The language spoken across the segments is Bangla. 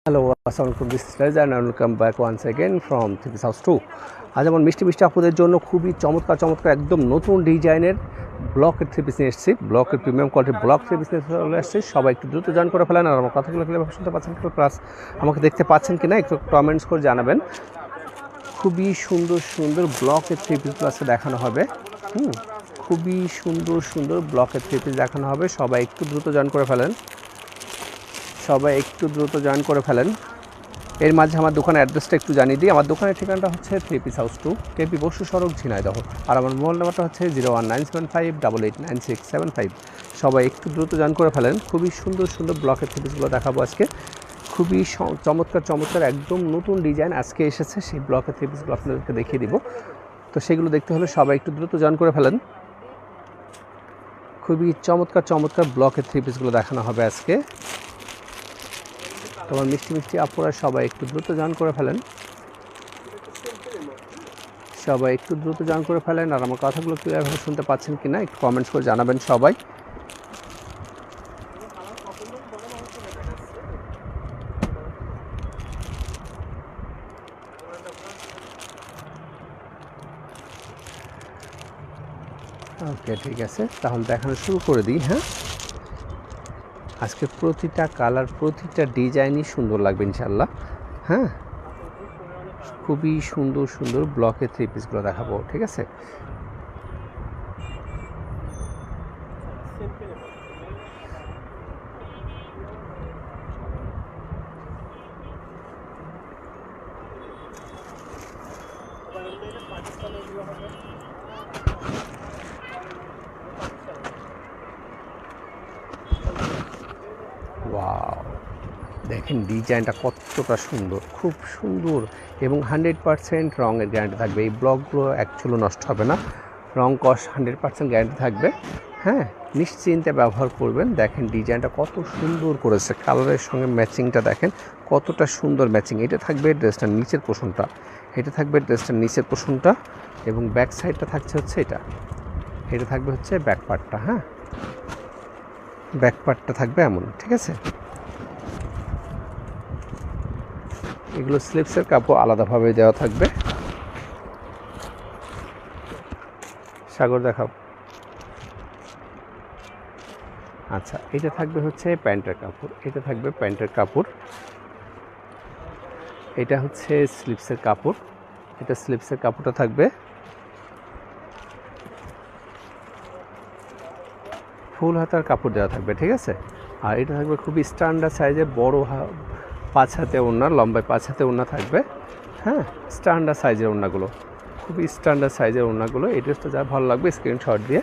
হ্যালো, আসসালামু আলাইকুম। This is Raiz and welcome back once again from three piece house 2। আজ আমার মিষ্টি মিষ্টি আপুদের জন্য খুবই চমৎকার একদম নতুন ডিজাইনের ব্লকের থ্রি পিস নিয়ে এসেছি। ব্লকের প্রিমিয়াম কোয়ালিটির ব্লক থ্রি পিস নিয়ে চলে এসেছি। সবাই একটু দ্রুত জয়েন করে ফেলেন। আর আমার কথাগুলো ক্লিয়ারভাবে শুনতে পাচ্ছেন কি, প্লাস আমাকে দেখতে পাচ্ছেন কি না একটু কমেন্টস করে জানাবেন। খুবই সুন্দর ব্লকের থ্রি পিসগুলো আজকে দেখানো হবে। খুবই সুন্দর ব্লকের থ্রি পিস দেখানো হবে। সবাই একটু দ্রুত জয়েন করে ফেলেন। এর মাঝে আমার দোকানের অ্যাড্রেসটা একটু জানিয়ে দিই। আমার দোকানের ঠিকানাটা হচ্ছে three piece house 2, KP Basu সড়ক, ঝিনাইদহ। আর আমার মোবাইল নাম্বারটা হচ্ছে 01975889675। সবাই একটু দ্রুত জয়েন করে ফেলেন। খুবই সুন্দর ব্লকের থ্রি পিসগুলো দেখাবো আজকে। খুবই চমৎকার একদম নতুন ডিজাইন আজকে এসেছে। সেই ব্লকের থ্রি পিসগুলো আপনাদেরকে দেখিয়ে দিব। তো সেগুলো দেখতে হলে সবাই একটু দ্রুত জয়েন করে ফেলেন। খুবই চমৎকার ব্লকের থ্রি পিসগুলো দেখানো হবে আজকে। তোমার মিষ্টি আপুরা সবাই একটু দ্রুত জয়েন করে ফেলেন। আর আমার কথাগুলো ক্লিয়ারভাবে শুনতে পাচ্ছেন কি না একটু কমেন্টস করে জানাবেন সবাই। ওকে, ঠিক আছে, তাহলে দেখানো শুরু করে দিই। হ্যাঁ, আজকে প্রতিটা কালার প্রতিটা ডিজাইনই সুন্দর লাগবে ইনশাল্লাহ। হ্যাঁ, খুবই সুন্দর ব্লকের থ্রি পিসগুলো দেখাবো, ঠিক আছে। ওয়াও, দেখেন ডিজাইনটা কতটা সুন্দর, খুব সুন্দর এবং 100% রঙের গ্যারান্টি থাকবে। এই ব্লকগুলো অ্যাকচুয়ালি নষ্ট হবে না, রং কস 100% গ্যারান্টি থাকবে। হ্যাঁ, নিশ্চিন্তে ব্যবহার করবেন। দেখেন ডিজাইনটা কত সুন্দর করেছে, কালারের সঙ্গে ম্যাচিংটা দেখেন কতটা সুন্দর ম্যাচিং। এটা থাকবে ড্রেসটার নিচের পোর্শনটা, এবং ব্যাক সাইডটা থাকছে হচ্ছে এটা থাকবে হচ্ছে ব্যাক পার্টটা। হ্যাঁ, ব্যাক পার্টটা থাকবে এমন, ঠিক আছে। এগুলো স্লিপসের কাপড় আলাদাভাবে দেওয়া থাকবে। সাগর দেখাও। আচ্ছা, এটা থাকবে হচ্ছে প্যান্টের কাপড়, এটা হচ্ছে স্লিপসের কাপড়। এটা স্লিপসের কাপড়টা থাকবে ফুল হাতার কাপড় দেওয়া থাকবে, ঠিক আছে। আর এটা থাকবে খুবই স্ট্যান্ডার্ড সাইজে বড় 5 হাতে ওড়না, লম্বায় 5 হাতে ওড়না থাকবে। হ্যাঁ, স্ট্যান্ডার্ড সাইজের ওড়নাগুলো, খুবই স্ট্যান্ডার্ড সাইজের ওড়নাগুলো। এই ড্রেসটা যা ভালো লাগবে স্ক্রিনশট দিয়ে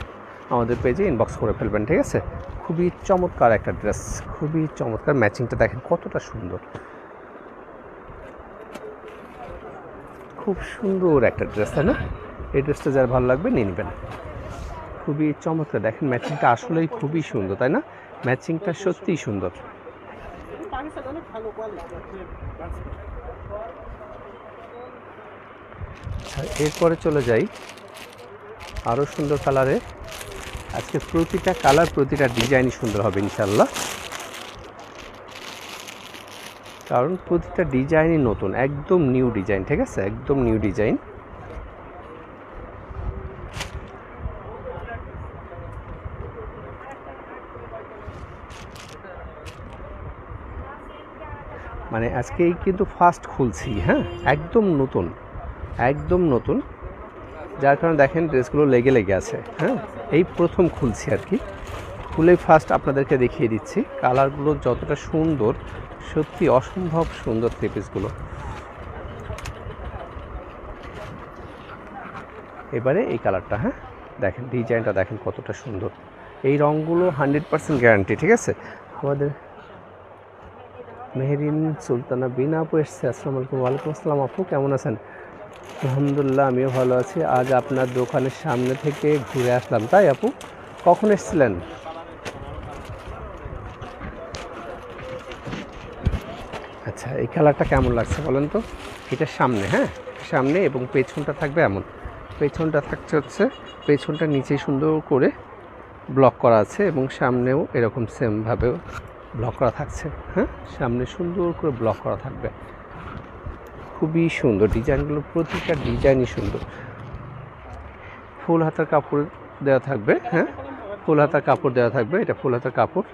আমাদের পেজে ইনবক্স করে ফেলবেন, ঠিক আছে। খুবই চমৎকার একটা ড্রেস, খুবই চমৎকার। ম্যাচিংটা দেখেন কতটা সুন্দর, খুব সুন্দর একটা ড্রেস, তাই না? এই ড্রেসটা যার ভালো লাগবে নিয়ে নেবেন। খুবই চমৎকার, দেখেন ম্যাচিংটা আসলেই খুবই সুন্দর, তাই না? ম্যাচিংটা সত্যিই সুন্দর। এরপরে চলে যাই আরও সুন্দর কালারে। আজকে প্রতিটা কালার প্রতিটা ডিজাইনই সুন্দর হবে ইনশাল্লাহ, কারণ প্রতিটা ডিজাইনই নতুন, একদম নিউ ডিজাইন, ঠিক আছে, একদম নিউ ডিজাইন। মানে আজকেই কিন্তু ফার্স্ট খুলছি। হ্যাঁ, একদম নতুন, যার কারণে দেখেন ড্রেসগুলো লেগে আছে। হ্যাঁ, এই প্রথম খুলছি আর কি, খুলে ফার্স্ট আপনাদেরকে দেখিয়ে দিচ্ছি। কালারগুলো যতটা সুন্দর, সত্যি অসম্ভব সুন্দর থ্রি পিসগুলো। এবারে এই কালারটা, হ্যাঁ দেখেন ডিজাইনটা দেখেন কতটা সুন্দর। এই রঙগুলো 100% গ্যারান্টি, ঠিক আছে। আমাদের মেহেরিন সুলতানা বিনা আপু এসছে। আসসালামু আলাইকুম। ওয়ালাইকুম আসসালাম আপু, কেমন আছেন? আলহামদুলিল্লাহ, আমিও ভালো আছি। আজ আপনার দোকানের সামনে থেকে ঘুরে আসলাম। তাই আপু, কখন এসেছিলেন? আচ্ছা, এই কালারটা কেমন লাগছে বলেন তো? এটা সামনে, হ্যাঁ সামনে, এবং পেছনটা থাকবে এমন। পেছনটা থাকছে হচ্ছে, পেছনটা নিচে সুন্দর করে ব্লক করা আছে, এবং সামনেও এরকম সেমভাবেও ব্লক করা থাকছে। হ্যাঁ, সামনে সুন্দর করে ব্লক করা থাকবে, খুবই সুন্দর ডিজাইনগুলো, প্রতিটা ডিজাইনই সুন্দর। ফুল হাতার কাপড় দেওয়া থাকবে। হ্যাঁ, ফুল হাতার কাপড় দেওয়া থাকবে, এটা ফুল হাতার কাপড়।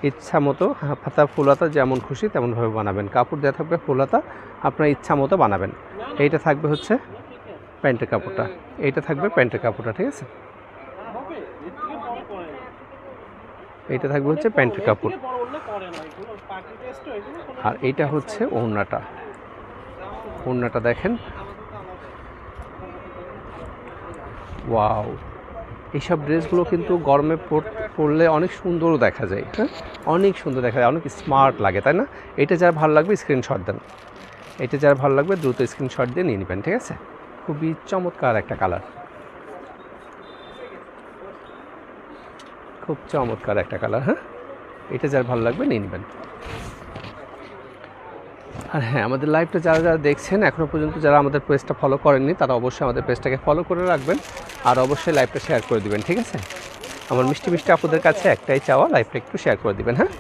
ইচ্ছা মতো হাফ হাতা ফুল হাতা যেমন খুশি তেমনভাবে বানাবেন। কাপড় দেওয়া থাকবে ফুল হাতা, আপনার ইচ্ছা মতো বানাবেন। এইটা থাকবে হচ্ছে প্যান্টের কাপড়টা, এইটা থাকবে প্যান্টের কাপড়টা, ঠিক আছে? এইটা থাকবে হচ্ছে প্যান্টের কাপড়, আর এইটা হচ্ছে ওড়নাটা। ওড়নাটা দেখেন, ওয়াও! এইসব ড্রেসগুলো কিন্তু গরমে পরলে অনেক সুন্দরও দেখা যায়। হ্যাঁ, অনেক সুন্দর দেখা যায়, অনেক স্মার্ট লাগে, তাই না? এটা যার ভালো লাগবে স্ক্রিনশট দেন, এটা যার ভালো লাগবে দ্রুত স্ক্রিনশট দিয়ে নিয়ে নেবেন, ঠিক আছে? খুবই চমৎকার একটা কালার, খুব চমৎকার একটা কালার। হ্যাঁ, এটা যার ভালো লাগবে নিয়ে নেবেন। আর হ্যাঁ, আমাদের লাইভটা যারা যারা দেখছেন এখনও পর্যন্ত, যারা আমাদের পেজটা ফলো করেননি, তারা অবশ্যই আমাদের পেজটাকে ফলো করে রাখবেন, আর অবশ্যই লাইভটা শেয়ার করে দিবেন, ঠিক আছে? আমার মিষ্টি মিষ্টি আপুদের কাছে একটাই চাওয়া, লাইভটা একটু শেয়ার করে দিবেন। হ্যাঁ,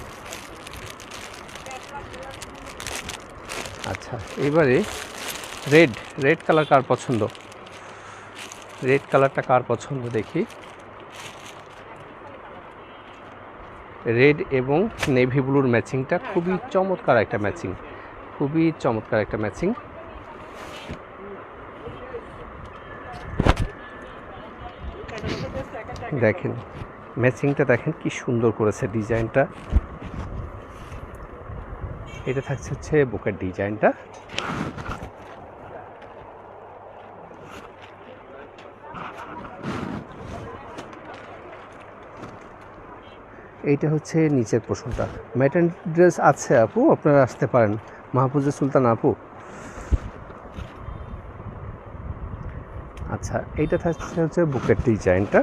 আচ্ছা, এবারে রেড কালার কার পছন্দ? রেড কালারটা কার পছন্দ দেখি। রেড এবং নেভি ব্লুর ম্যাচিংটা খুবই চমৎকার একটা ম্যাচিং, খুবই চমৎকার একটা ম্যাচিং। দেখেন ম্যাচিংটা, দেখেন কি সুন্দর করেছে ডিজাইনটা। এটা থাকছে হচ্ছে বুকের ডিজাইনটা। এইটা হচ্ছে নিচের পোর্শনটা। ম্যাটার্ন ড্রেস আছে আপু, আপনারা আসতে পারেন, মাহফুজা সুলতান আপু। আচ্ছা, এইটা থাকছে হচ্ছে বুকের ডিজাইনটা,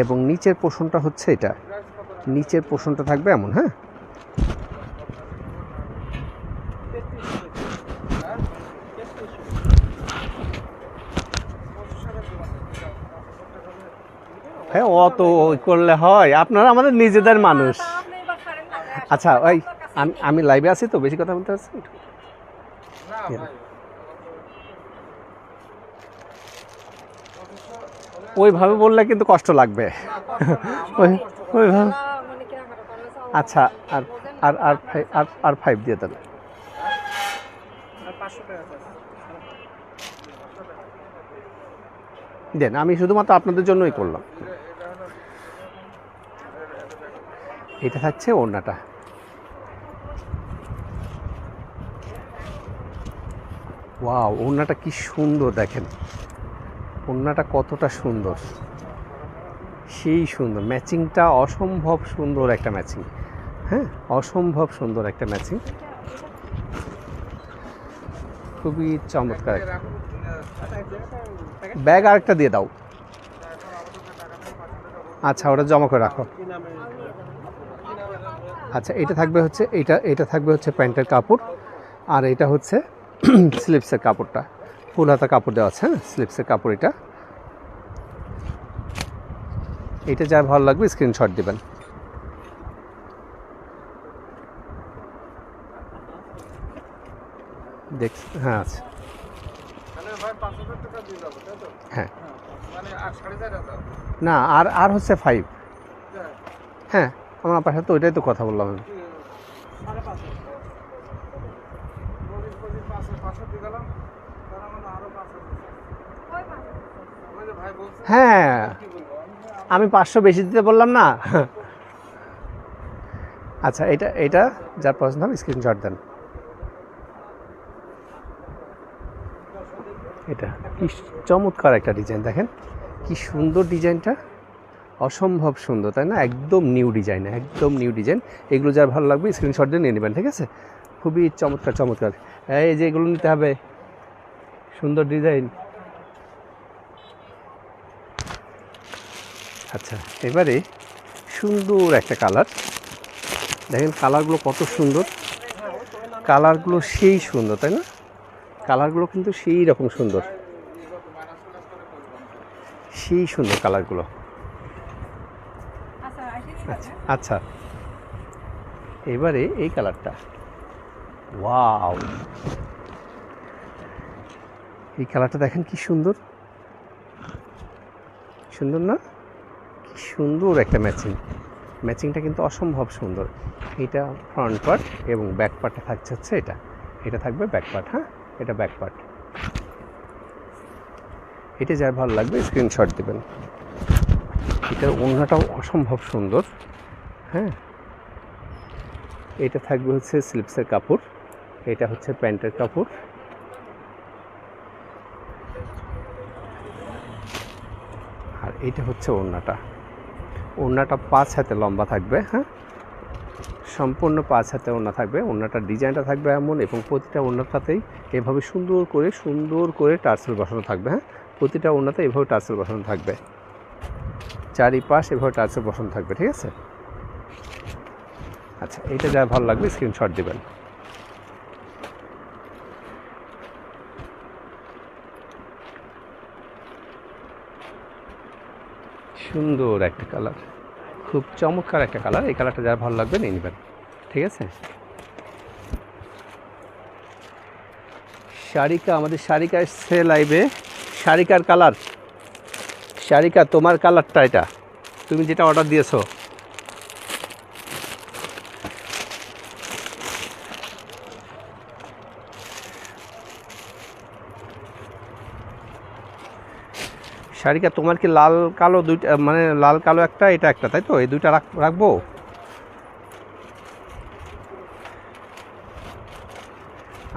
এবং নিচের পোর্শনটা হচ্ছে এটা, নিচের পোর্শনটা থাকবে এমন। হ্যাঁ, হ্যাঁ, অত করলে হয়? আপনারা আমাদের নিজেদের মানুষ। আচ্ছা, ওই আমি লাইভে আছি তো, বেশি কথা বলতে পারছি। ওইভাবে বললে কিন্তু কষ্ট লাগবে, ওইভাবে। আচ্ছা, আর আর আর আর 5 দিয়ে দেন। দেন, আমি শুধুমাত্র আপনাদের জন্যই করলাম। এটা থাকছে ওড়নাটা। ওয়াও, ওড়নাটা কি সুন্দর দেখেন, ওড়নাটা কতটা সুন্দর, সেই সুন্দর ম্যাচিংটা, অসম্ভব সুন্দর একটা ম্যাচিং। হ্যাঁ, অসম্ভব সুন্দর একটা ম্যাচিং, খুবই চমৎকার। ব্যাগ আরেকটা দিয়ে দাও। আচ্ছা, ওটা জমা করে রাখো। আচ্ছা, এটা থাকবে হচ্ছে, এটা থাকবে হচ্ছে প্যান্টের কাপড়, আর এটা হচ্ছে স্লিপসের কাপড়টা, ফুল হাতা কাপড় দেওয়া আছে। হ্যাঁ, স্লিপসের কাপড় এটা। এটা যার ভালো লাগবে স্ক্রিনশট দিবেন। দেখ, হ্যাঁ আছে, হ্যাঁ, না আর হচ্ছে 5। হ্যাঁ, আমার পাশে তো ওইটাই তো কথা বললাম আমি। হ্যাঁ, আমি 500 বেশি দিতে বললাম না। আচ্ছা, এটা যার পছন্দ হবে স্ক্রিনশট দেন। এটা কি চমৎকার একটা ডিজাইন, দেখেন কি সুন্দর ডিজাইনটা, অসম্ভব সুন্দর, তাই না? একদম নিউ ডিজাইন, একদম নিউ ডিজাইন। এগুলো যার ভালো লাগবে স্ক্রিনশট দিয়ে নিয়ে নেবেন, ঠিক আছে? খুবই চমৎকার চমৎকার। এই যে এগুলো নিতে হবে, সুন্দর ডিজাইন। আচ্ছা, এবারে সুন্দর একটা কালার, দেখেন কালারগুলো কত সুন্দর, কালারগুলো সেই সুন্দর, তাই না? কালারগুলো কিন্তু সেই রকম সুন্দর, সেই সুন্দর কালারগুলো। আচ্ছা, এবারে এই কালারটা, ওয়াও, এই কালারটা দেখেন কি সুন্দর, সুন্দর না? কি সুন্দর একটা ম্যাচিংটা কিন্তু অসম্ভব সুন্দর। এটা ফ্রন্ট পার্ট এবং ব্যাক পার্টে থাকছে হচ্ছে এটা থাকবে ব্যাক পার্ট। হ্যাঁ, এটা ব্যাক পার্ট। এটা যার ভালো লাগবে স্ক্রিনশট দেবেন। এটার ওড়নাটাও অসম্ভব সুন্দর। হ্যাঁ, এটা থাকবে হচ্ছে স্লিপসের কাপড়, এটা হচ্ছে প্যান্টের কাপড়। আর এটা হচ্ছে ওড়নাটা 5 হাতে লম্বা থাকবে। হ্যাঁ, সম্পূর্ণ 5 হাতে ওড়না থাকবে। ওড়নাটার ডিজাইনটা থাকবে এমন, এবং প্রতিটা ওড়নাটাতেই এভাবে সুন্দর করে টার্সেল বসানো থাকবে। হ্যাঁ, প্রতিটা ওড়নাতে এভাবে টার্সেল বসানো থাকবে, চারিপাশ এভাবে টার্সেল বসানো থাকবে। ঠিক আছে? আচ্ছা, এটা যা ভালো লাগবে স্ক্রিনশট দেবেন। সুন্দর একটা কালার, খুব চমৎকার একটা কালার। এই কালারটা যারা ভালো লাগবে নিয়ে নেবেন। ঠিক আছে? শারিকা, আমাদের শারিকা এসছে লাইভে। শারিকার কালার, শারিকা তোমার কালারটা, এটা তুমি যেটা অর্ডার দিয়েছো। শারিকা, তোমার কি লাল কালো দুইটা, মানে লাল কালো একটা, এটা একটা, তাই তো? এই দুইটা রাখবো?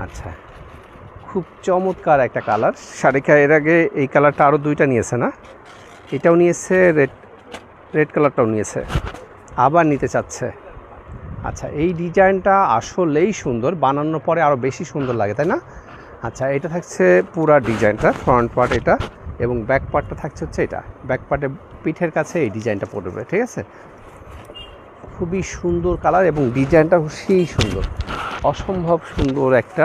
আচ্ছা, খুব চমৎকার একটা কালার। শারিকা এর আগে এই কালারটা আরও দুইটা নিয়েছে না? এটাও নিয়েছে, রেড কালারটাও নিয়েছে, আবার নিতে চাচ্ছে। আচ্ছা, এই ডিজাইনটা আসলেই সুন্দর, বানানোর পরে আরও বেশি সুন্দর লাগে, তাই না? আচ্ছা, এটা থাকছে পুরা ডিজাইনটা, ফ্রন্ট পার্ট এটা, এবং ব্যাক পার্টটা থাকছে হচ্ছে এটা। ব্যাক পার্টে পিঠের কাছে এই ডিজাইনটা পড়বে। ঠিক আছে? খুবই সুন্দর কালার এবং ডিজাইনটাও সেই সুন্দর, অসম্ভব সুন্দর একটা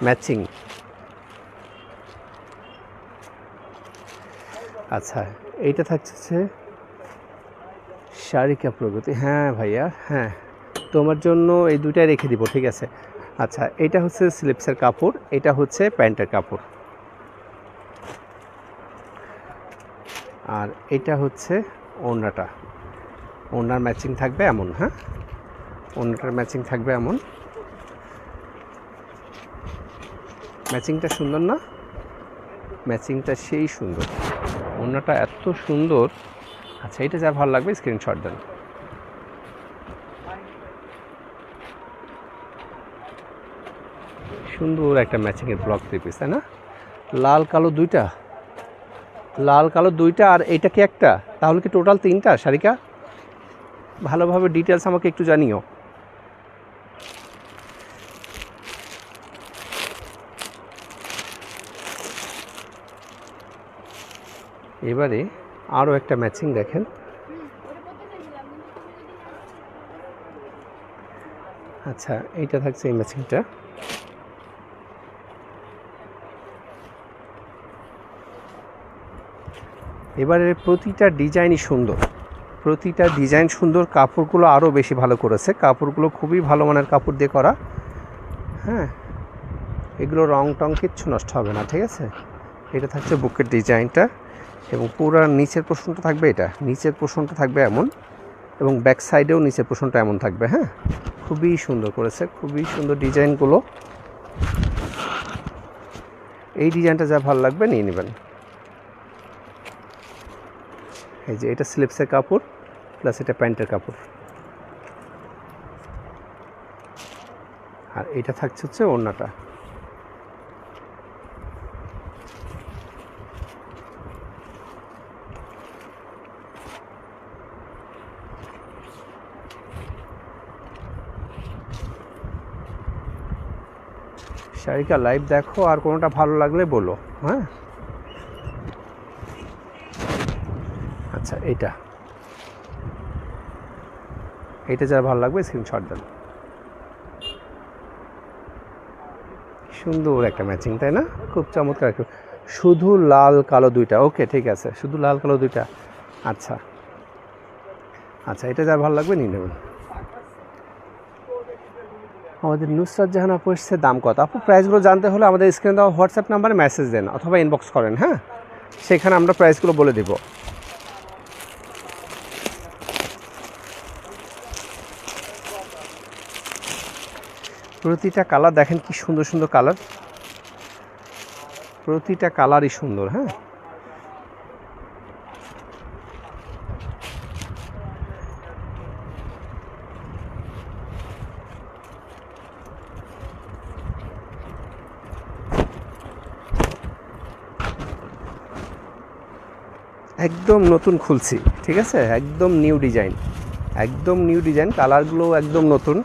ম্যাচিং। আচ্ছা, এইটা থাকছে শারিকা প্রগতি। হ্যাঁ ভাইয়া, হ্যাঁ, তোমার জন্য এই দুইটাই রেখে দিব। ঠিক আছে? আচ্ছা, এটা হচ্ছে স্লিপসের কাপড়, এটা হচ্ছে প্যান্টের কাপড়, আর এটা হচ্ছে ওড়নার ম্যাচিং থাকবে এমন। হ্যাঁ, ওড়নাটার ম্যাচিং থাকবে এমন। ম্যাচিংটা সুন্দর না? ম্যাচিংটা সেই সুন্দর, ওড়নাটা এত সুন্দর। আচ্ছা, এটা যা ভালো লাগবে স্ক্রিনশট দেন। সুন্দর একটা ম্যাচিংয়ের ব্লক 3 পিস, তাই না? লাল কালো দুইটা, আর এইটা কি একটা? তাহলে কি টোটাল 3টা? শারিকা, ভালোভাবে ডিটেলস আমাকে একটু জানিও। এবারে আরও একটা ম্যাচিং দেখেন। আচ্ছা, এইটা থাকছে এই ম্যাচিংটা। এবারে প্রতিটা ডিজাইনই সুন্দর, প্রতিটা ডিজাইন সুন্দর। কাপড়গুলো আরও বেশি ভালো করেছে, কাপড়গুলো খুবই ভালো মানের কাপড় দিয়ে করা। হ্যাঁ, এগুলো রং টং কিচ্ছু নষ্ট হবে না। ঠিক আছে? এটা থাকছে বুকের ডিজাইনটা, এবং পুরো নিচের পোর্শনটা থাকবে, এটা নিচের পোর্শনটা থাকবে এমন, এবং ব্যাক সাইডেও নিচের পোর্শনটা এমন থাকবে। হ্যাঁ, খুবই সুন্দর করেছে, খুবই সুন্দর ডিজাইনগুলো। এই ডিজাইনটা যা ভালো লাগবে নিয়ে নেবেন। এই যে এটা স্লিপসের কাপড় প্লাস এটা প্যান্টের কাপড়, আর এটা থাকছে হচ্ছে ওড়নাটা। শারিকা, লাইভ দেখো, আর কোনোটা ভালো লাগলে বলো। হ্যাঁ, আচ্ছা, এটা যারা ভালো লাগবে স্ক্রিনশট দেন। সুন্দর একটা ম্যাচিং, তাই না? খুব চমৎকার। শুধু লাল কালো দুইটা, ওকে ঠিক আছে, শুধু লাল কালো দুইটা। আচ্ছা, এটা যারা ভালো লাগবে নিয়ে নেবেন। আমাদের নুসরাত জাহান আপু এসছে, দাম কত? আপু প্রাইসগুলো জানতে হলে আমাদের স্ক্রিনে দেওয়া হোয়াটসঅ্যাপ নাম্বারে মেসেজ দেন অথবা ইনবক্স করেন, হ্যাঁ, সেখানে আমরা প্রাইসগুলো বলে দিব। প্রতিটা কালার দেখেন কি সুন্দর সুন্দর কালার, প্রতিটা কালারই সুন্দর। হ্যাঁ, একদম নতুন খুলছি, ঠিক আছে, একদম নিউ ডিজাইন, একদম নিউ ডিজাইন, কালারগুলো একদম নতুন।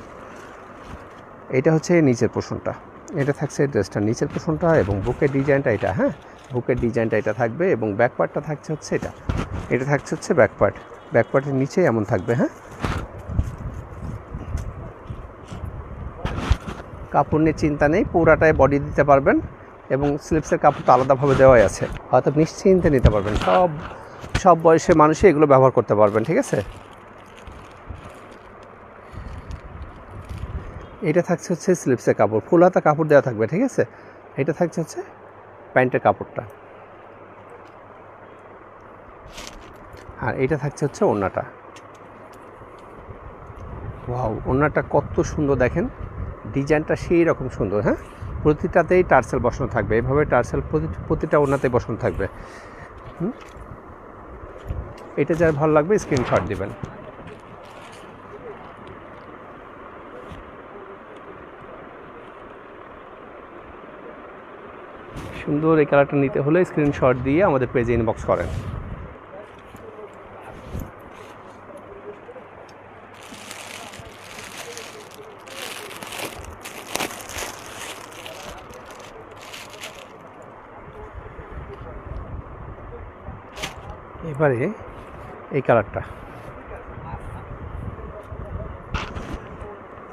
এটা হচ্ছে নিচের পোর্শনটা, এটা থাকছে ড্রেসটার নিচের পোর্শনটা এবং বুকের ডিজাইনটা এটা। হ্যাঁ, বুকের ডিজাইনটা এটা থাকবে এবং ব্যাক পার্টটা থাকছে হচ্ছে এটা, এটা থাকছে হচ্ছে ব্যাক পার্ট, ব্যাক পার্টের নিচে এমন থাকবে। হ্যাঁ, কাপড় নিয়ে চিন্তা নেই, পুরাটায় বডি দিতে পারবেন এবং স্লিপসের কাপড় তো আলাদাভাবে দেওয়াই আছে, হয়তো নিশ্চিন্তে নিতে পারবেন, সব বয়সের মানুষই এগুলো ব্যবহার করতে পারবেন, ঠিক আছে। এটা থাকছে হচ্ছে স্লিপসের কাপড়, ফুল হাতা কাপড় দেওয়া থাকবে, ঠিক আছে। এটা থাকছে হচ্ছে প্যান্টের কাপড়টা, আর এটা থাকছে হচ্ছে ওড়নাটা। ওয়াও, ওড়নাটা কত সুন্দর দেখেন, ডিজাইনটা সেই রকম সুন্দর। হ্যাঁ, প্রতিটাতেই টার্সেল বসানো থাকবে, এভাবে টার্সেল প্রতিটা ওড়নাতেই বসানো থাকবে। এটা যার ভালো লাগবে স্ক্রিনশট দিবেন। সুন্দর এই কালারটা নিতে হলে স্ক্রিনশট দিয়ে আমাদের পেজে ইনবক্স করেন। এবারে এই কালারটা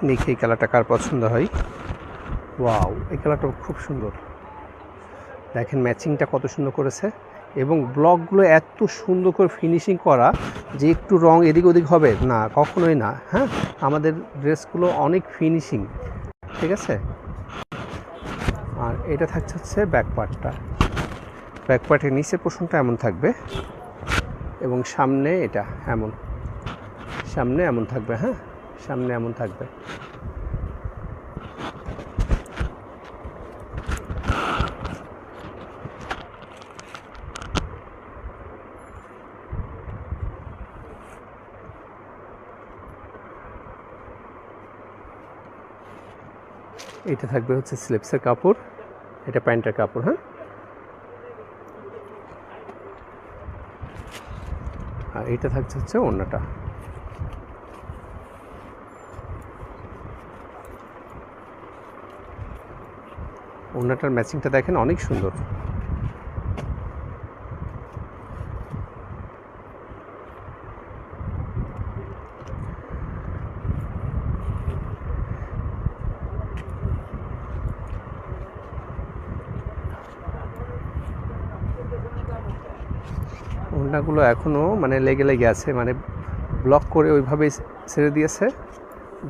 দেখি, এই কালারটা কার পছন্দ হয়। ওয়াও, এই কালারটা খুব সুন্দর, দেখেন ম্যাচিংটা কত সুন্দর করেছে এবং ব্লকগুলো এত সুন্দর করে ফিনিশিং করা যে একটু রং এদিক ওদিক হবে না, কখনোই না। হ্যাঁ, আমাদের ড্রেসগুলো অনেক ফিনিশিং, ঠিক আছে। আর এটা থাকছে হচ্ছে ব্যাক পার্টটা, ব্যাক পার্টের নিচের পোর্শনটা এমন থাকবে এবং সামনে এটা এমন, সামনে এমন থাকবে। হ্যাঁ, সামনে এমন থাকবে। এটা থাকবে হচ্ছে স্লিপসের কাপড়, এটা প্যান্টের কাপড়। হ্যাঁ, আর এটা থাকছে হচ্ছে ওড়নাটা। ওড়নাটার ম্যাচিংটা দেখেন অনেক সুন্দর। ওড়নাগুলো এখনও মানে লেগে লেগে আছে, মানে ব্লক করে ওইভাবেই ছেড়ে দিয়েছে,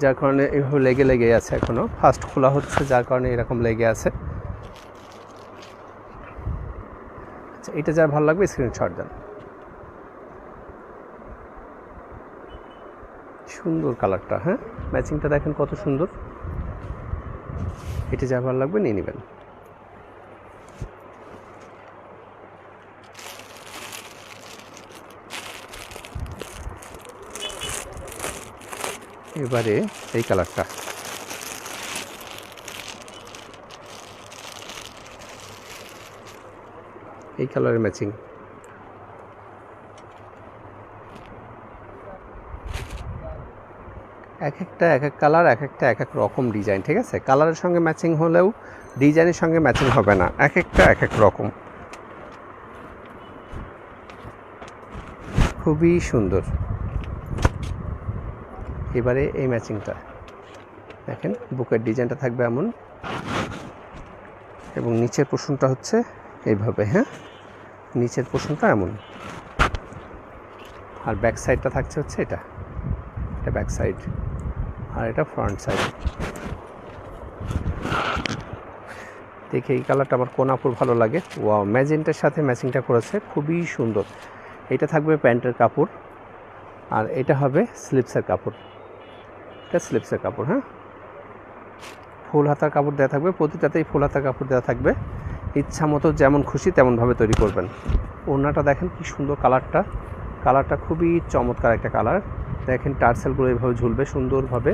যার কারণে এইভাবে লেগে লেগে আছে, এখনও ফার্স্ট খোলা হচ্ছে যার কারণে এরকম লেগে আছে। আচ্ছা, এটা যার ভালো লাগবে স্ক্রিনশট দেন। সুন্দর কালারটা, হ্যাঁ, ম্যাচিংটা দেখেন কত সুন্দর। এটা যার ভালো লাগবে নিয়ে নেবেন। এবারে এই কালারটা, এই কালারের ম্যাচিং, এক একটা এক এক কালার, এক একটা এক এক রকম ডিজাইন, ঠিক আছে। কালারের সঙ্গে ম্যাচিং হলেও ডিজাইনের সঙ্গে ম্যাচিং হবে না, এক একটা এক এক রকম, খুবই সুন্দর। এবারে এই ম্যাচিংটা দেখেন, বুকের ডিজাইনটা থাকবে এমন এবং নিচের পোর্শনটা হচ্ছে এইভাবে। হ্যাঁ, নিচের পোর্শনটা এমন, আর ব্যাক সাইডটা থাকছে হচ্ছে এটা, এটা ব্যাক সাইড আর এটা ফ্রন্ট সাইড। দেখে এই কালারটা আমার কোন আপুর ভালো লাগে। ওয়াও, ম্যাজেন্টার সাথে ম্যাচিংটা করেছে, খুবই সুন্দর। এটা থাকবে প্যান্টের কাপড়, আর এটা হবে স্লিপসের কাপড়। এটা স্লিপসের কাপড়, হ্যাঁ, ফুল হাতার কাপড় দেওয়া থাকবে, প্রতিটাতেই ফুল হাতার কাপড় দেওয়া থাকবে। ইচ্ছা মতো যেমন খুশি তেমনভাবে তৈরি করবেন। ওড়নাটা দেখেন কি সুন্দর, কালারটা খুবই চমৎকার একটা কালার। দেখেন টার্সেলগুলো এইভাবে ঝুলবে সুন্দরভাবে।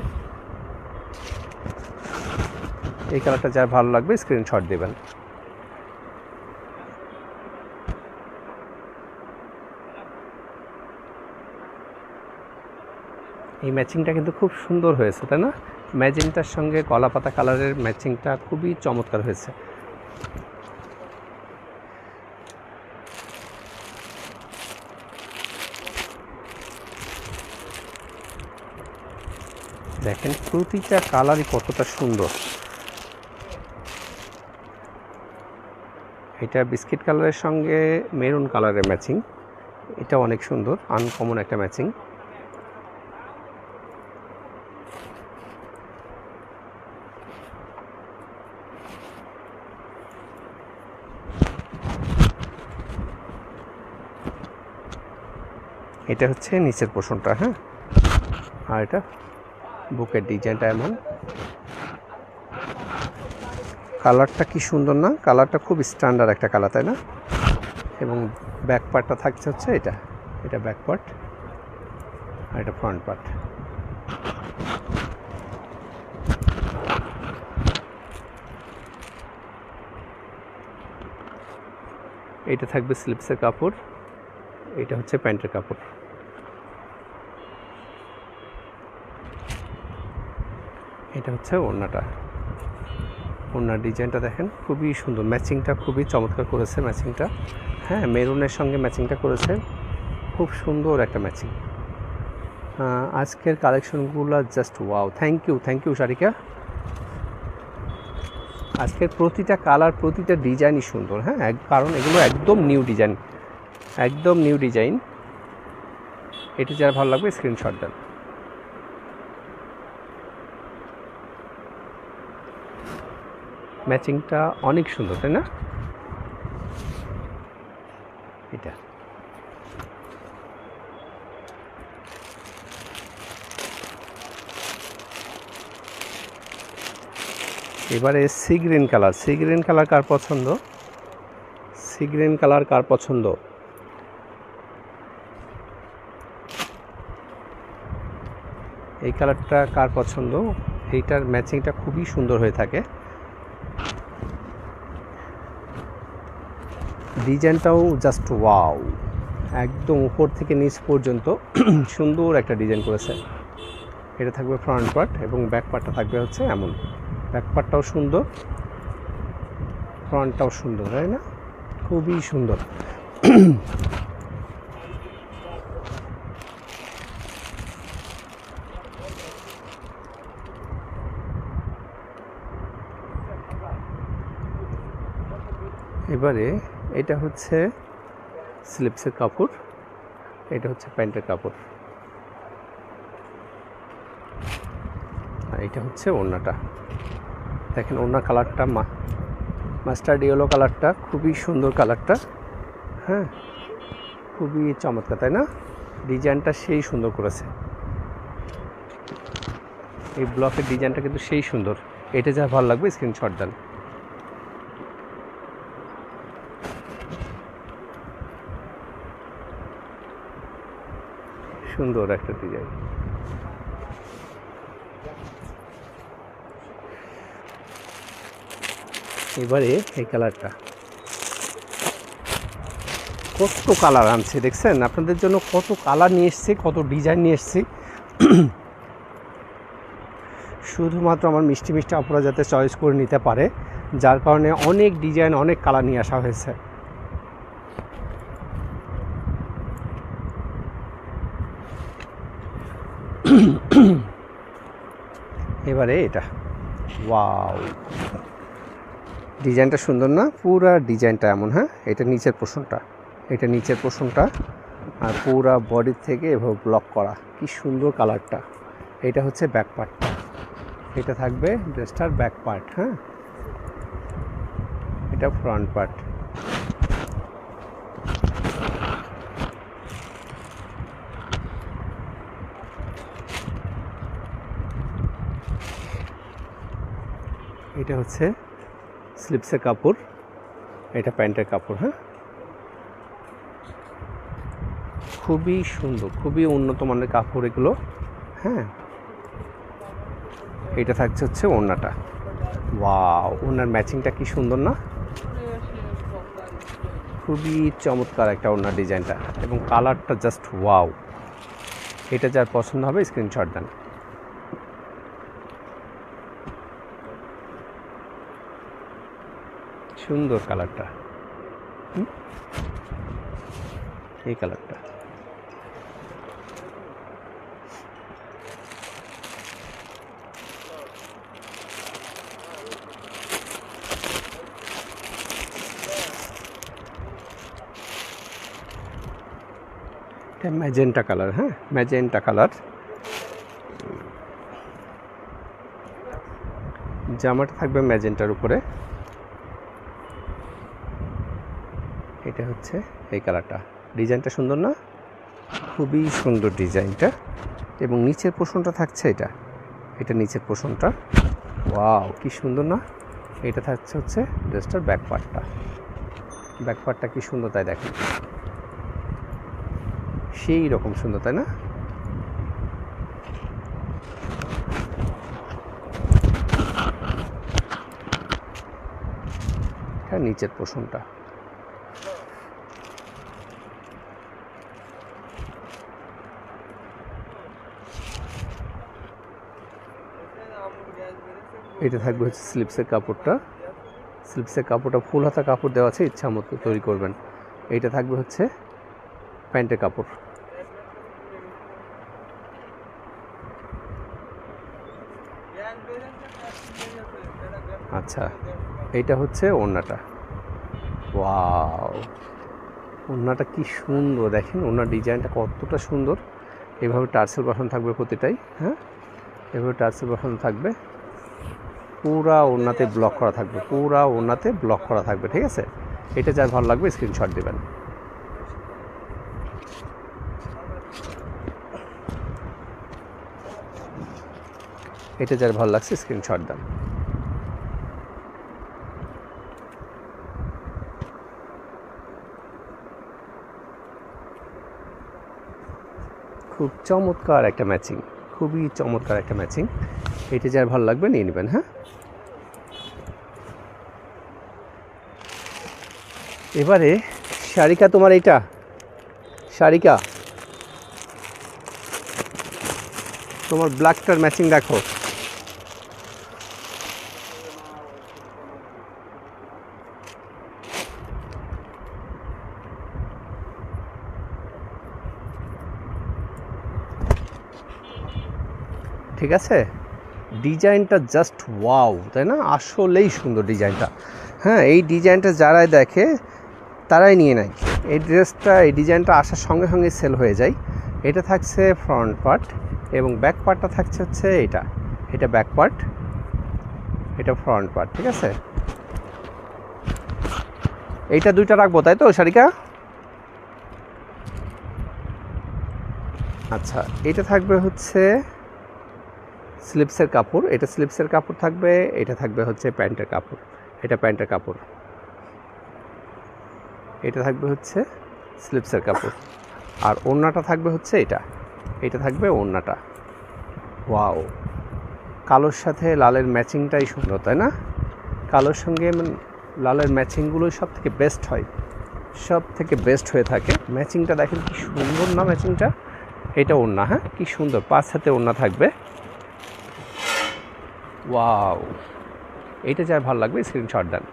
এই কালারটা যার ভালো লাগবে স্ক্রিনশট দেবেন। এই ম্যাচিংটা কিন্তু খুব সুন্দর হয়েছে, তাই না? ম্যাজেন্টার সঙ্গে কলাপাতা কালারের ম্যাচিংটা খুবই চমৎকার হয়েছে। দেখেন প্রতিটা কালারই কতটা সুন্দর। এটা বিস্কিট কালারের সঙ্গে মেরুন কালারের ম্যাচিং, এটা অনেক সুন্দর, আনকমন একটা ম্যাচিং। এটা হচ্ছে নিচের পোর্শনটা, হ্যাঁ, আর এটা বুকের ডিজাইনটা এমন। কালারটা কি সুন্দর না? কালারটা খুব স্ট্যান্ডার্ড একটা কালার, তাই না? এবং ব্যাক পার্টটা থাকছে হচ্ছে এটা ব্যাক পার্ট, আর এটা ফ্রন্ট পার্ট। এটা থাকবে স্লিপসের কাপড়, এটা হচ্ছে প্যান্টের কাপড়। এটা হচ্ছে ওড়নাটা, ওড়নার ডিজাইনটা দেখেন খুবই সুন্দর, ম্যাচিংটা খুবই চমৎকার করেছে ম্যাচিংটা, হ্যাঁ, মেরুনের সঙ্গে ম্যাচিংটা করেছে, খুব সুন্দর একটা ম্যাচিং। আজকের কালেকশনগুলো just wow. Thank you Sarika. আজকের প্রতিটা কালার, প্রতিটা ডিজাইনই সুন্দর, হ্যাঁ, কারণ এগুলো একদম নিউ ডিজাইন। এটি যারা ভালো লাগবে স্ক্রিনশট দেন। ম্যাচিংটা অনেক সুন্দর, তাই না? এটা এবারে সি গ্রিন কালার কার পছন্দ? এই কালারটা কার পছন্দ? এইটার ম্যাচিংটা খুবই সুন্দর হয়ে থাকে, ডিজাইনটাও জাস্ট ওয়াও, একদম উপর থেকে নিচ পর্যন্ত সুন্দর একটা ডিজাইন করেছে। এটা থাকবে ফ্রন্ট পার্ট এবং ব্যাক পার্টটা থাকবে হচ্ছে এমন। ব্যাক পার্টটাও সুন্দর, ফ্রন্টটাও সুন্দর, তাই না? খুবই সুন্দর। এবারে এটা হচ্ছে স্লিপসের কাপড়, এটা হচ্ছে প্যান্টের কাপড়, আর এটা হচ্ছে ওড়নাটা। দেখেন ওড়না কালারটা মাস্টার্ড ইয়েলো কালারটা খুবই সুন্দর কালারটা, হ্যাঁ, খুবই চমৎকার, তাই না? ডিজাইনটা সেই সুন্দর করেছে, এই ব্লকের ডিজাইনটা কিন্তু সেই সুন্দর। এটা যা ভালো লাগবে স্ক্রিনশট দেন। সুন্দর একটা ডিজাইন। এবারে এই কালারটা, কত কালার আনছে দেখছেন? আপনাদের জন্য কত কালার নিয়ে এসছি, কত ডিজাইন নিয়ে এসছি, শুধুমাত্র আমার মিষ্টি আপুরা যাতে চয়েস করে নিতে পারে, যার কারণে অনেক ডিজাইন, অনেক কালার নিয়ে আসা হয়েছে। এবারে এটা ওয়াও, ডিজাইনটা সুন্দর না? পুরা ডিজাইনটা এমন, হ্যাঁ, এটা নিচের পোর্শনটা, আর পুরা বডি থেকে এভাবে ব্লক করা, কি সুন্দর কালারটা। এটা হচ্ছে ব্যাক পার্টটা, এটা থাকবে ড্রেসটার ব্যাক পার্ট, হ্যাঁ, এটা ফ্রন্ট পার্ট। এটা হচ্ছে স্লিপসের কাপড়, এটা প্যান্টের কাপড়। হ্যাঁ, খুবই সুন্দর, খুবই উন্নত মানের কাপড় এগুলো। হ্যাঁ, এটা থাকছে হচ্ছে ওড়নাটা। ওয়াও, ওড়নার ম্যাচিংটা কি সুন্দর না? খুবই চমৎকার একটা ওড়নার ডিজাইনটা, এবং কালারটা জাস্ট ওয়াও। এটা যার পছন্দ হবে স্ক্রিনশট দেন। সুন্দর কালারটা, এই কালারটা। এটা ম্যাজেন্টা কালার। হ্যাঁ, ম্যাজেন্টা কালার। জামাটা থাকবে ম্যাজেন্টার উপরে। এটা হচ্ছে এই কালারটা। ডিজাইনটা সুন্দর না? খুবই সুন্দর ডিজাইনটা। এবং নিচের পোর্শনটা থাকছে এটা, এটা নিচের পোর্শনটা। ওয়াও, কি সুন্দর না? এটা থাকছে হচ্ছে ড্রেসটার ব্যাক পার্টটা। ব্যাক পার্টটা কি সুন্দর তাই দেখেন, সেই রকম সুন্দর তাই না? এটা নিচের পোর্শনটা। এটা থাকবে হচ্ছে স্লিপসের কাপড়টা। স্লিপসের কাপড়টা ফুল হাতা কাপড় দেওয়া আছে, ইচ্ছা মতো তৈরি করবেন। এইটা থাকবে হচ্ছে প্যান্টের কাপড়। আচ্ছা, এইটা হচ্ছে ওড়নাটা। ওয়াও, ওড়নাটা কি সুন্দর দেখেন, ওড়নার ডিজাইনটা কতটা সুন্দর। এভাবে টার্সেল বসানো থাকবে প্রতিটাই। হ্যাঁ, এভাবে টার্সেল বসানো থাকবে, পুরা ওড়নাতে ব্লক করা থাকবে, পুরা ওড়নাতে ব্লক করা থাকবে। ঠিক আছে, এটা যার ভালো লাগবে স্ক্রিনশট দেবেন। এটা যার ভালো লাগছে স্ক্রিনশট দেন। খুব চমৎকার একটা ম্যাচিং, খুবই চমৎকার একটা ম্যাচিং। এটা যার ভালো লাগবে নিয়ে নেবেন। হ্যাঁ, এবারে শারিকা, তোমার এইটা শারিকা, তোমার ব্ল্যাকটার ম্যাচিং দেখো। ঠিক আছে, ডিজাইনটা জাস্ট ওয়াও তাই না? আসলেই সুন্দর ডিজাইনটা। হ্যাঁ, এই ডিজাইনটা যারাই দেখে তারাই নিয়ে নেয়। এই ড্রেসটা, এই ডিজাইনটা আসার সঙ্গে সঙ্গে সেল হয়ে যায়। এটা থাকছে ফ্রন্ট পার্ট, এবং ব্যাক পার্টটা থাকছে হচ্ছে এটা। এটা ব্যাক পার্ট, এটা ফ্রন্ট পার্ট। ঠিক আছে, এইটা দুইটা রাখবো তাই তো শারিকা? আচ্ছা, এটা থাকবে হচ্ছে স্লিপসের কাপড়, এটা স্লিপসের কাপড় থাকবে। এটা থাকবে হচ্ছে প্যান্টের কাপড়, এটা প্যান্টের কাপড়। এটা থাকবে হচ্ছে স্লিপসের কাপড়, আর ওড়নাটা থাকবে হচ্ছে এটা, এটা থাকবে ওড়নাটা। ওয়াও, কালোর সাথে লালের ম্যাচিংটাই সুন্দর তাই না? কালোর সঙ্গে লালের ম্যাচিংগুলোই সব থেকে বেস্ট হয়, সব থেকে বেস্ট হয়ে থাকে। ম্যাচিংটা দেখেন কি সুন্দর না ম্যাচিংটা? এটা ওড়না। হ্যাঁ, কি সুন্দর, 5 হাতে ওড়না থাকবে। ওয়াও, এটা যার ভালো লাগবে স্ক্রিনশট দেন।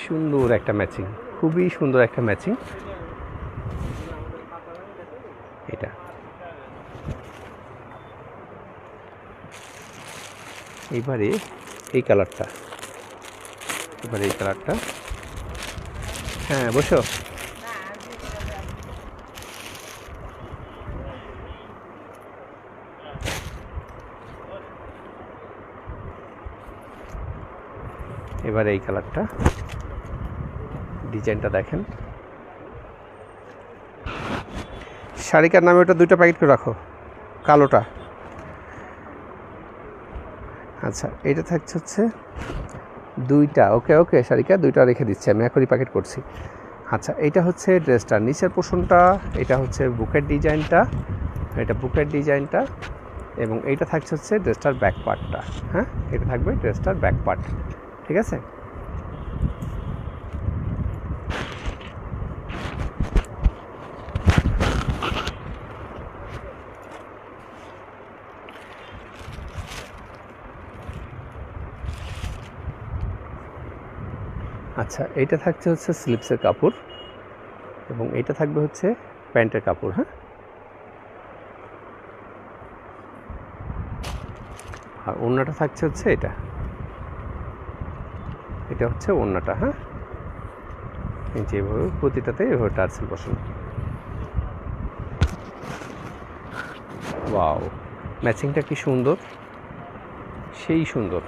সুন্দর একটা ম্যাচিং, খুবই সুন্দর একটা ম্যাচিং। এটা এবারে এই কালারটা, এবারে এই কালারটা। হ্যাঁ, বসো। এবার এই কালারটা, ডিজাইনটা দেখেন। শাড়িকার নামে ওটা 2টা প্যাকেট করে রাখো, কালোটা। আচ্ছা, এটা থাকছে হচ্ছে 2টা। ওকে ওকে শাড়িকা, 2টা রেখে দিচ্ছি আমি, এখনই প্যাকেট করছি। আচ্ছা, এটা হচ্ছে ড্রেসটার নিচের পোর্শনটা, এটা হচ্ছে বুকের ডিজাইনটা, এটা বুকের ডিজাইনটা, এবং এইটা থাকছে হচ্ছে ড্রেসটার ব্যাক পার্টটা। হ্যাঁ, এটা থাকবে ড্রেসটার ব্যাক পার্ট, ঠিক আছে। আচ্ছা, এইটা থাকছে হচ্ছে স্লিপসের কাপড়, এবং এইটা থাকবে হচ্ছে প্যান্টের কাপড়। হ্যাঁ, আর ওড়নাটা থাকছে হচ্ছে এটা, এটা হচ্ছে ওড়নাটা। হ্যাঁ, যেভাবে প্রতিটাতে এভাবে টার্সেল বসানো। ওয়াও, ম্যাচিংটা কি সুন্দর, সেই সুন্দর।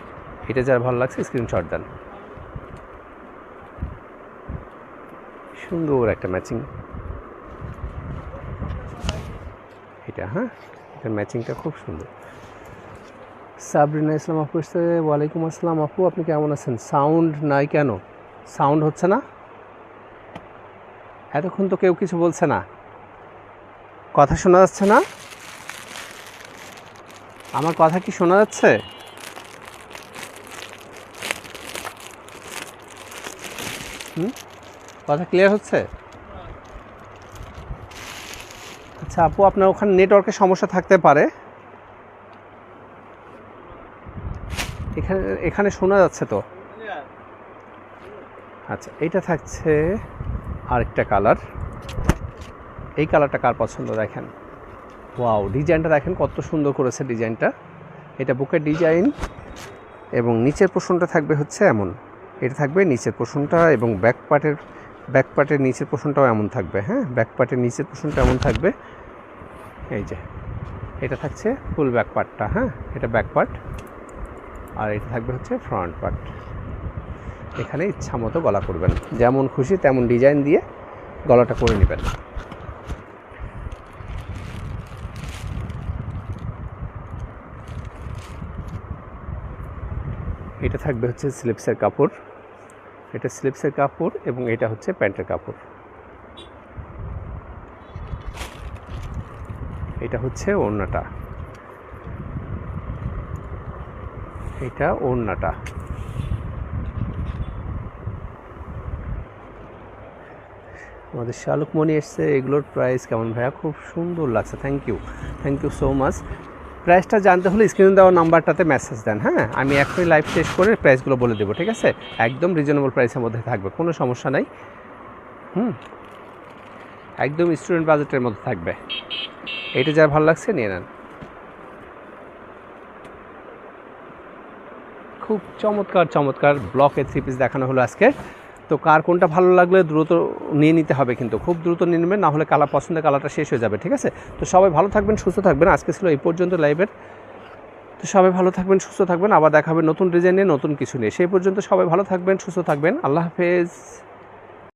এটা যার ভালো লাগছে স্ক্রিনশট দেন। সুন্দর একটা ম্যাচিং এটা। হ্যাঁ, এটার ম্যাচিংটা খুব সুন্দর। সাবরিনা ইসলাম আপু এসছে, ওয়ালাইকুম আসসালাম আপু, আপনি কেমন আছেন? সাউন্ড নাই কেন? সাউন্ড হচ্ছে না এতক্ষণ তো, কেউ কিছু বলছে না, কথা শোনা যাচ্ছে না? আমার কথা কি শোনা যাচ্ছে? কথা ক্লিয়ার হচ্ছে? আচ্ছা আপু, আপনার ওখানে নেটওয়ার্কের সমস্যা থাকতে পারে, এখানে শোনা যাচ্ছে তো। আচ্ছা, এইটা থাকছে আরেকটা কালার, এই কালারটা কার পছন্দ দেখেন। ওয়াও, ডিজাইনটা দেখেন কত সুন্দর করেছে ডিজাইনটা। এটা বুকের ডিজাইন, এবং নিচের পোর্শনটা থাকবে হচ্ছে এমন, এটা থাকবে নিচের পোর্শনটা, এবং ব্যাক পার্টের নিচের পোর্শনটাও এমন থাকবে। হ্যাঁ, ব্যাক পার্টের নিচের পোর্শনটা এমন থাকবে। এই যে এটা থাকছে ফুল ব্যাক পার্টটা। হ্যাঁ, এটা ব্যাক পার্ট, আর এটা থাকবে হচ্ছে ফ্রন্ট পার্ট। এখানে ইচ্ছা মতো গলা করবেন, যেমন খুশি তেমন ডিজাইন দিয়ে গলাটা করে নেবেন। এটা থাকবে হচ্ছে স্লিপসের কাপড়, এটা স্লিপসের কাপড়, এবং এটা হচ্ছে প্যান্টের কাপড়। এটা হচ্ছে ওড়নাটা, এটা ওড়নাটা। আমাদের শালুকমণি এসছে, এগুলোর প্রাইস কেমন ভাইয়া? খুব সুন্দর লাগছে, থ্যাংক ইউ সো মাচ। প্রাইসটা জানতে হলে স্ক্রিনে দেওয়া নাম্বারটাতে মেসেজ দেন। হ্যাঁ, আমি এখনই লাইভ শেষ করে প্রাইসগুলো বলে দেবো, ঠিক আছে? একদম রিজনেবল প্রাইসের মধ্যে থাকবে, কোনো সমস্যা নাই। একদম স্টুডেন্ট বাজেটের মধ্যে থাকবে। এটা যার ভালো লাগছে নিয়ে নেন। খুব চমৎকার চমৎকার ব্লকের 3 পিস দেখানো হলো আজকে। তো কার কোনটা ভালো লাগলে দ্রুত নিয়ে নিতে হবে, কিন্তু খুব দ্রুত নিয়ে নেবেন, না হলে কালার পছন্দের কালারটা শেষ হয়ে যাবে, ঠিক আছে? তো সবাই ভালো থাকবেন, সুস্থ থাকবেন। আজকে ছিল এই পর্যন্ত লাইভের। তো সবাই ভালো থাকবেন, সুস্থ থাকবেন, আবার দেখা হবে নতুন ডিজাইনে নতুন কিছু নিয়ে। সেই পর্যন্ত সবাই ভালো থাকবেন, সুস্থ থাকবেন। আল্লাহ হাফেজ।